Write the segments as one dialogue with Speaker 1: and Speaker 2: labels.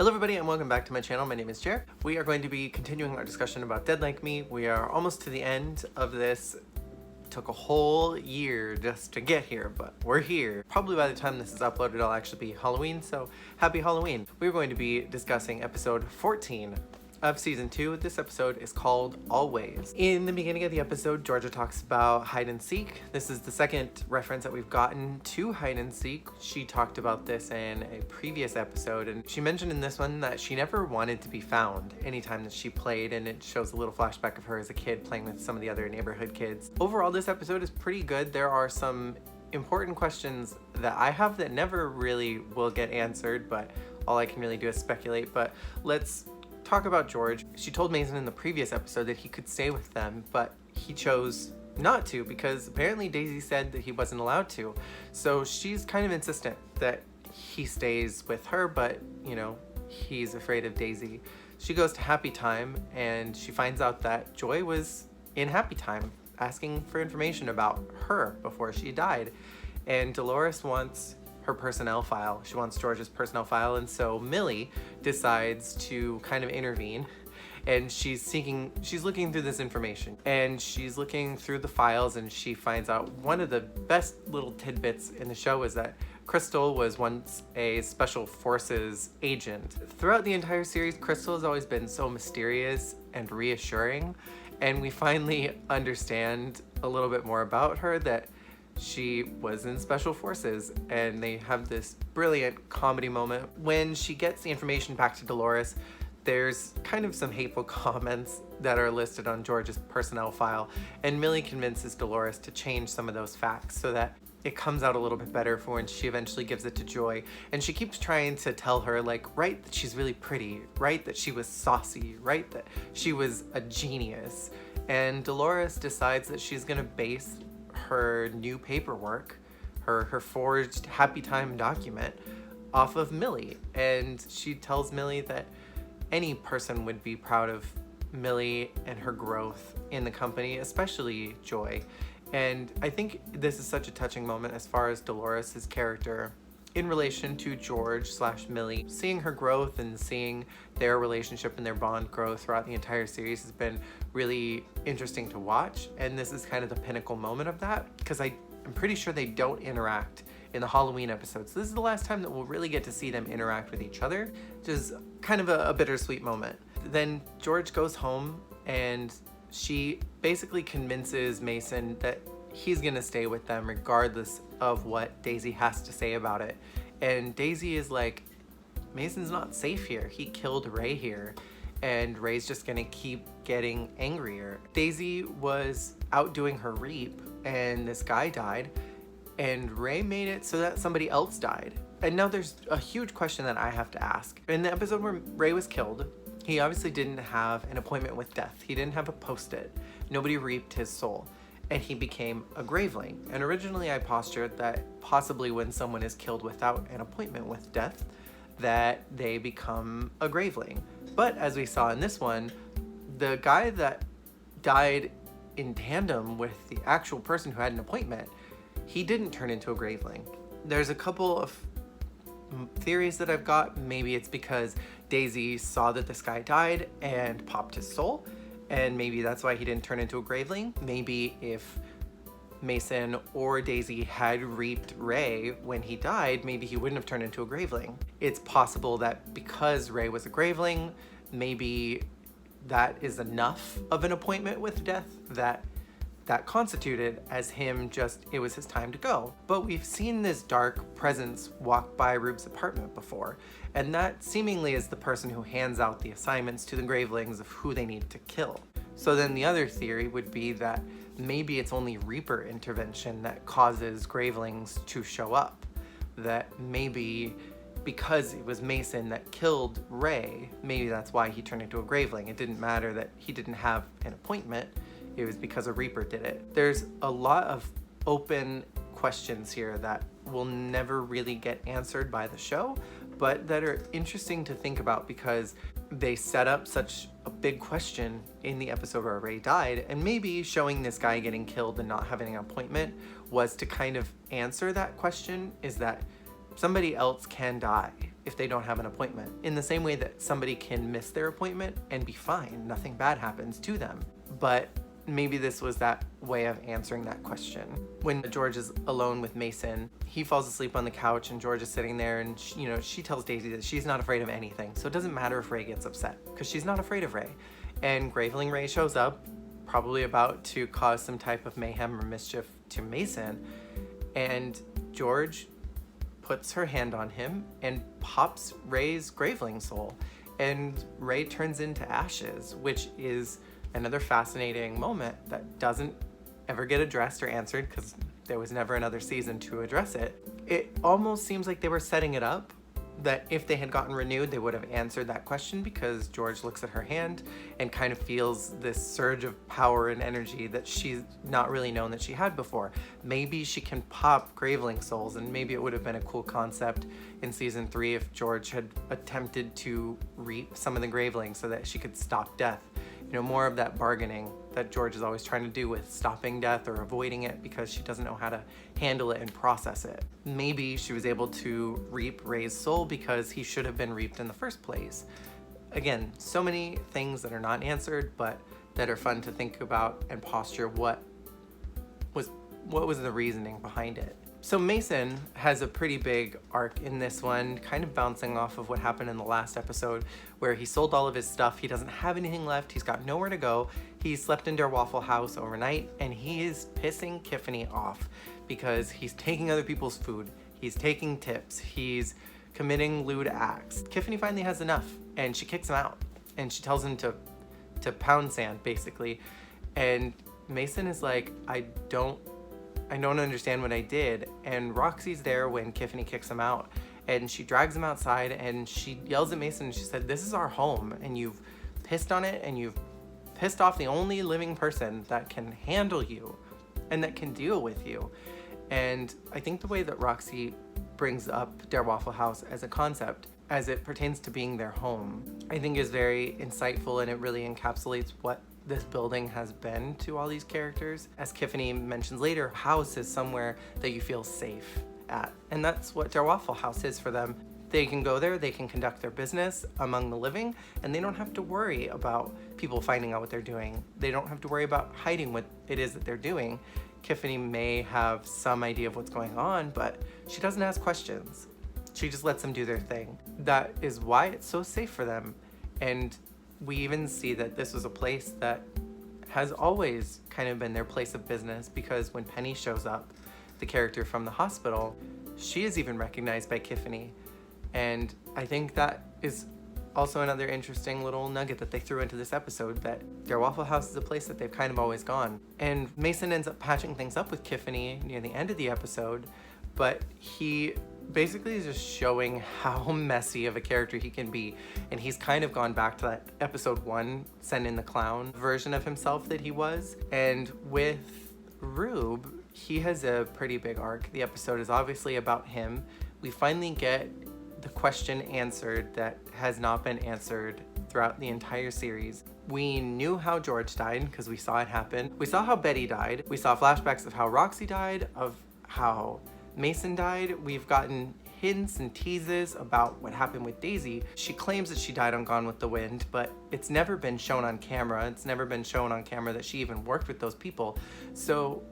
Speaker 1: Hello everybody and welcome back to my channel. My name is Jer. We are going to be continuing our discussion about Dead Like Me. We are almost to the end of this. Took a whole year just to get here, but we're here. Probably by the time this is uploaded, it'll actually be Halloween, so happy Halloween. We're going to be discussing episode 14 of season 2. This episode is called Always. In the beginning of the episode, Georgia talks about hide and seek. This is the second reference that we've gotten to hide and seek. She talked about this in a previous episode, and she mentioned in this one that she never wanted to be found anytime that she played, and it shows a little flashback of her as a kid playing with some of the other neighborhood kids. Overall, this episode is pretty good. There are some important questions that I have that never really will get answered, but all I can really do is speculate. But let's talk about George. She told Mason in the previous episode that he could stay with them, but he chose not to because apparently Daisy said that he wasn't allowed to. So she's kind of insistent that he stays with her, but you know, he's afraid of Daisy. She goes to Happy Time and she finds out that Joy was in Happy Time asking for information about her before she died. And Dolores wants her personnel file. She wants George's personnel file, and so Millie decides to kind of intervene, and she's looking through this information, and she's looking through the files, and she finds out one of the best little tidbits in the show is that Crystal was once a Special Forces agent. Throughout the entire series, Crystal has always been so mysterious and reassuring, and we finally understand a little bit more about her, that she was in Special Forces, and they have this brilliant comedy moment. When she gets the information back to Dolores, there's kind of some hateful comments that are listed on George's personnel file, and Millie convinces Dolores to change some of those facts so that it comes out a little bit better for when she eventually gives it to Joy. And she keeps trying to tell her, like, write that she's really pretty, write that she was saucy, write that she was a genius. And Dolores decides that she's gonna base her new paperwork, her forged Happy Time document, off of Millie. And she tells Millie that any person would be proud of Millie and her growth in the company, especially Joy. And I think this is such a touching moment as far as Dolores' character in relation to George/Millie. Seeing her growth and seeing their relationship and their bond grow throughout the entire series has been really interesting to watch, and this is kind of the pinnacle moment of that, because I'm pretty sure they don't interact in the Halloween episodes. This is the last time that we'll really get to see them interact with each other, which is kind of a bittersweet moment. Then George goes home and she basically convinces Mason that he's gonna stay with them regardless of what Daisy has to say about it. And Daisy is like, Mason's not safe here. He killed Ray here, and Ray's just gonna keep getting angrier. Daisy was out doing her reap, and this guy died, and Ray made it so that somebody else died. And now there's a huge question that I have to ask. In the episode where Ray was killed, he obviously didn't have an appointment with death. He didn't have a post-it. Nobody reaped his soul, and he became a graveling. And originally I postured that possibly when someone is killed without an appointment with death, that they become a graveling. But as we saw in this one, the guy that died in tandem with the actual person who had an appointment, he didn't turn into a graveling. There's a couple of theories that I've got. Maybe it's because Daisy saw that this guy died and popped his soul, and maybe that's why he didn't turn into a graveling. Maybe if Mason or Daisy had reaped Ray when he died, maybe he wouldn't have turned into a graveling. It's possible that because Ray was a graveling, maybe that is enough of an appointment with death that constituted as him just, it was his time to go. But we've seen this dark presence walk by Rube's apartment before, and that seemingly is the person who hands out the assignments to the gravelings of who they need to kill. So then the other theory would be that maybe it's only Reaper intervention that causes gravelings to show up. That maybe because it was Mason that killed Ray, maybe that's why he turned into a graveling. It didn't matter that he didn't have an appointment. It was because a Reaper did it. There's a lot of open questions here that will never really get answered by the show, but that are interesting to think about because they set up such a big question in the episode where Ray died, and maybe showing this guy getting killed and not having an appointment was to kind of answer that question, is that somebody else can die. if they don't have an appointment. In the same way that somebody can miss their appointment and be fine, nothing bad happens to them. But maybe this was that way of answering that question. When George is alone with Mason, he falls asleep on the couch and George is sitting there, and she tells Daisy that she's not afraid of anything. So it doesn't matter if Ray gets upset because she's not afraid of Ray. And Graveling Ray shows up, probably about to cause some type of mayhem or mischief to Mason. And George puts her hand on him and pops Ray's Graveling soul. And Ray turns into ashes, which is another fascinating moment that doesn't ever get addressed or answered because there was never another season to address it. It almost seems like they were setting it up that if they had gotten renewed, they would have answered that question, because George looks at her hand and kind of feels this surge of power and energy that she's not really known that she had before. Maybe she can pop Graveling souls, and maybe it would have been a cool concept in season 3 if George had attempted to reap some of the Gravelings so that she could stop death. More of that bargaining that George is always trying to do with stopping death or avoiding it because she doesn't know how to handle it and process it. Maybe she was able to reap Ray's soul because he should have been reaped in the first place. Again, so many things that are not answered, but that are fun to think about and posture what was the reasoning behind it. So Mason has a pretty big arc in this one, kind of bouncing off of what happened in the last episode, where he sold all of his stuff. He doesn't have anything left. He's got nowhere to go. He slept in their Waffle House overnight, and he is pissing Tiffany off because he's taking other people's food. He's taking tips. He's committing lewd acts. Tiffany finally has enough, and she kicks him out, and she tells him to pound sand, basically. And Mason is like, I don't understand what I did. And Roxy's there when Tiffany kicks him out, and she drags him outside and she yells at Mason and she said, "This is our home, and you've pissed on it, and you've pissed off the only living person that can handle you and that can deal with you." And I think the way that Roxy brings up Der Waffle House as a concept, as it pertains to being their home, I think is very insightful, and it really encapsulates what this building has been to all these characters. As Tiffany mentions later, house is somewhere that you feel safe at, and that's what Der Waffle House is for them. They can go there, they can conduct their business among the living, and they don't have to worry about people finding out what they're doing. They don't have to worry about hiding what it is that they're doing. Tiffany may have some idea of what's going on, but she doesn't ask questions. She just lets them do their thing. That is why it's so safe for them. And we even see that this was a place that has always kind of been their place of business, because when Penny shows up, the character from the hospital, she is even recognized by Tiffany. And I think that is also another interesting little nugget that they threw into this episode, that their Waffle House is a place that they've kind of always gone. And Mason ends up patching things up with Tiffany near the end of the episode, but he basically is just showing how messy of a character he can be. And he's kind of gone back to that episode 1, Send in the Clown version of himself that he was. And with Rube, he has a pretty big arc. The episode is obviously about him. We finally get the question answered that has not been answered throughout the entire series. We knew how George died because we saw it happen. We saw how Betty died. We saw flashbacks of how Roxy died, of how Mason died. We've gotten hints and teases about what happened with Daisy. She claims that she died on Gone with the Wind, but it's never been shown on camera. It's never been shown on camera that she even worked with those people. So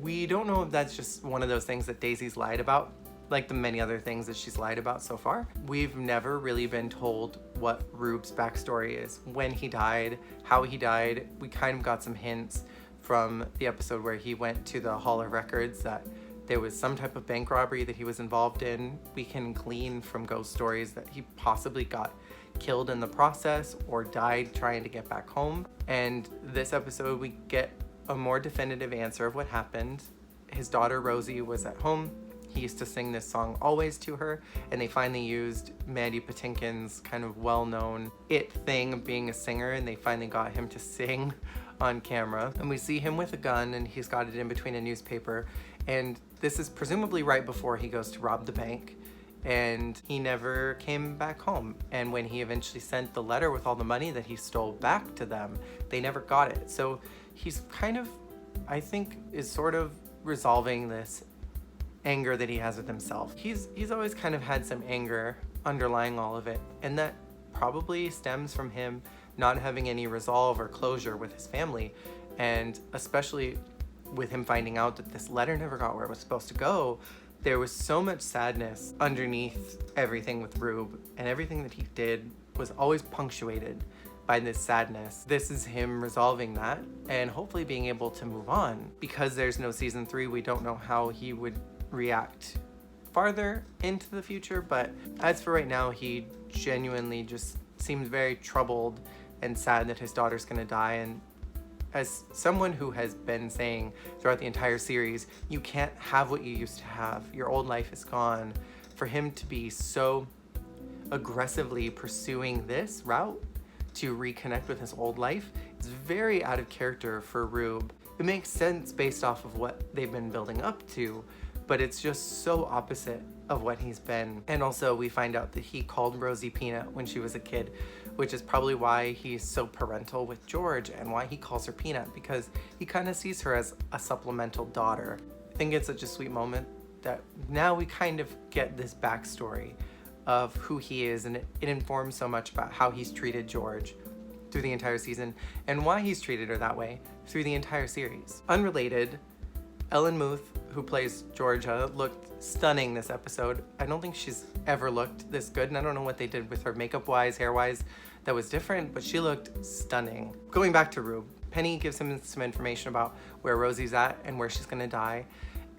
Speaker 1: we don't know if that's just one of those things that Daisy's lied about, like the many other things that she's lied about so far. We've never really been told what Rube's backstory is, when he died, how he died. We kind of got some hints from the episode where he went to the Hall of Records that there was some type of bank robbery that he was involved in. We can glean from ghost stories that he possibly got killed in the process or died trying to get back home. And this episode, we get a more definitive answer of what happened. His daughter Rosie was at home. He used to sing this song Always to her, and they finally used Mandy Patinkin's kind of well-known it thing of being a singer, and they finally got him to sing on camera. And we see him with a gun, and he's got it in between a newspaper, and this is presumably right before he goes to rob the bank, and he never came back home. And when he eventually sent the letter with all the money that he stole back to them, they never got it. So he's kind of, I think, is sort of resolving this anger that he has with himself. He's always kind of had some anger underlying all of it, and that probably stems from him not having any resolve or closure with his family, and especially with him finding out that this letter never got where it was supposed to go. There was so much sadness underneath everything with Rube, and everything that he did was always punctuated by this sadness. This is him resolving that and hopefully being able to move on. Because there's no season 3, we don't know how he would react farther into the future, but as for right now, he genuinely just seems very troubled and sad that his daughter's gonna die. And as someone who has been saying throughout the entire series, you can't have what you used to have. Your old life is gone. For him to be so aggressively pursuing this route to reconnect with his old life is very out of character for Rube. It makes sense based off of what they've been building up to, but it's just so opposite of what he's been. And also we find out that he called Rosie Peanut when she was a kid, which is probably why he's so parental with George and why he calls her Peanut, because he kind of sees her as a supplemental daughter. I think it's such a sweet moment that now we kind of get this backstory of who he is, and it informs so much about how he's treated George through the entire season and why he's treated her that way through the entire series. Unrelated, Ellen Muth, who plays Georgia, looked stunning this episode. I don't think she's ever looked this good, and I don't know what they did with her makeup-wise, hair-wise, that was different, but she looked stunning. Going back to Rube, Penny gives him some information about where Rosie's at and where she's gonna die,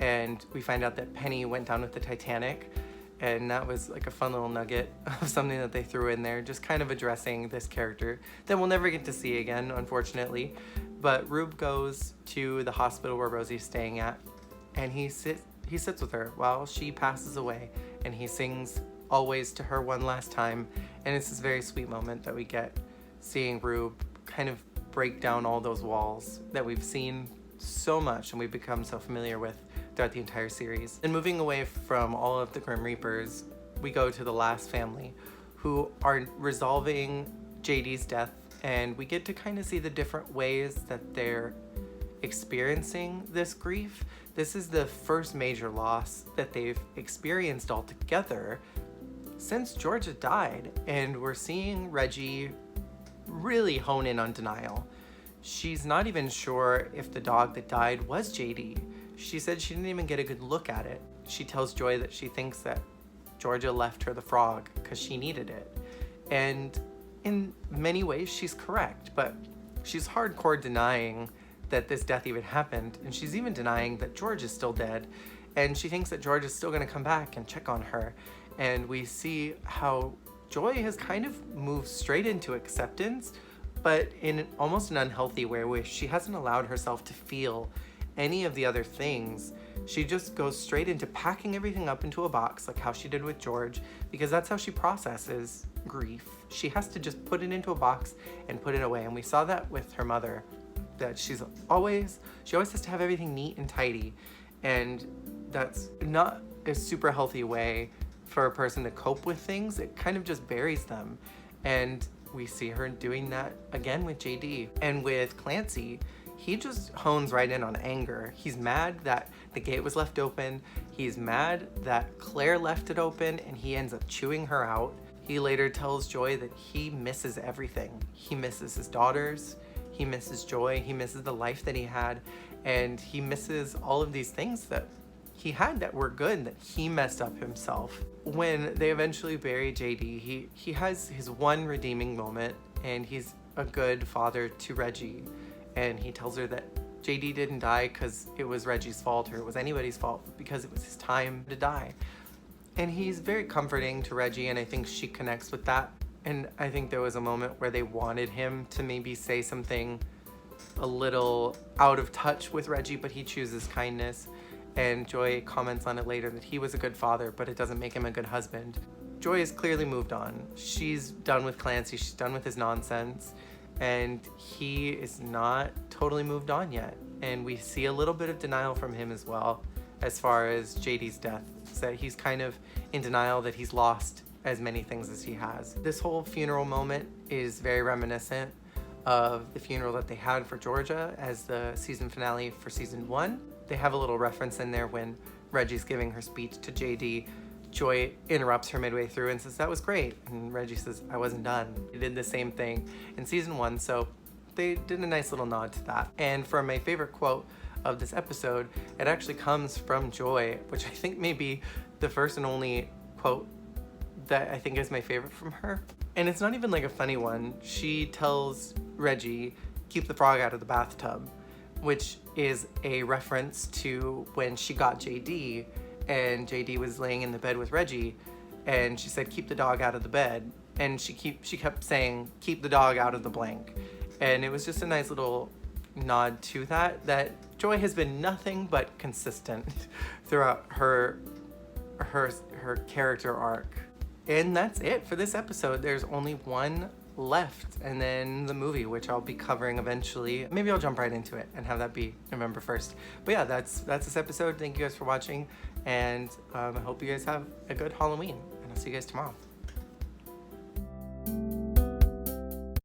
Speaker 1: and we find out that Penny went down with the Titanic, and that was like a fun little nugget of something that they threw in there, just kind of addressing this character that we'll never get to see again, unfortunately. But Rube goes to the hospital where Rosie's staying at, and he sits with her while she passes away, and he sings Always to her one last time, and it's this very sweet moment that we get, seeing Rube kind of break down all those walls that we've seen so much and we've become so familiar with throughout the entire series. And moving away from all of the Grim Reapers, we go to the last family, who are resolving JD's death, and we get to kind of see the different ways that they're experiencing this grief. This is the first major loss that they've experienced all together since Georgia died, and we're seeing Reggie really hone in on denial. She's not even sure if the dog that died was JD. She said she didn't even get a good look at it. She tells Joy that she thinks that Georgia left her the frog because she needed it. And in many ways, she's correct, but she's hardcore denying that this death even happened, and she's even denying that George is still dead, and she thinks that George is still gonna come back and check on her. And we see how Joy has kind of moved straight into acceptance, but in almost an unhealthy way, where she hasn't allowed herself to feel any of the other things. She just goes straight into packing everything up into a box, like how she did with George, because that's how she processes grief. She has to just put it into a box and put it away. And we saw that with her mother, that she always has to have everything neat and tidy, and that's not a super healthy way for a person to cope with things. It kind of just buries them. And we see her doing that again with JD. And with Clancy, he just hones right in on anger. He's mad that the gate was left open. He's mad that Claire left it open, and he ends up chewing her out. He later tells Joy that he misses everything. He misses his daughters, he misses Joy, he misses the life that he had, and he misses all of these things that he had that were good, that he messed up himself. When they eventually bury JD, he has his one redeeming moment, and he's a good father to Reggie. And he tells her that JD didn't die because it was Reggie's fault or it was anybody's fault, because it was his time to die. And he's very comforting to Reggie, and I think she connects with that. And I think there was a moment where they wanted him to maybe say something a little out of touch with Reggie, but he chooses kindness. And Joy comments on it later that he was a good father, but it doesn't make him a good husband. Joy has clearly moved on. She's done with Clancy, she's done with his nonsense, and he is not totally moved on yet. And we see a little bit of denial from him as well, as far as JD's death. So that he's kind of in denial that he's lost as many things as he has. This whole funeral moment is very reminiscent of the funeral that they had for Georgia as the season finale for season 1. They have a little reference in there when Reggie's giving her speech to JD, Joy interrupts her midway through and says, "That was great." And Reggie says, "I wasn't done." They did the same thing in season 1, so they did a nice little nod to that. And for my favorite quote of this episode, it actually comes from Joy, which I think may be the first and only quote that I think is my favorite from her. And it's not even like a funny one. She tells Reggie, "Keep the frog out of the bathtub," which is a reference to when she got JD and JD was laying in the bed with Reggie, and she said, "Keep the dog out of the bed," and she kept saying, "Keep the dog out of the blank." And it was just a nice little nod to that Joy has been nothing but consistent throughout her character arc. And that's it for this episode. There's only one left, and then the movie, which I'll be covering eventually. Maybe I'll jump right into it and have that be November 1st. But yeah, that's this episode. Thank you guys for watching, and I hope you guys have a good Halloween, and I'll see you guys tomorrow.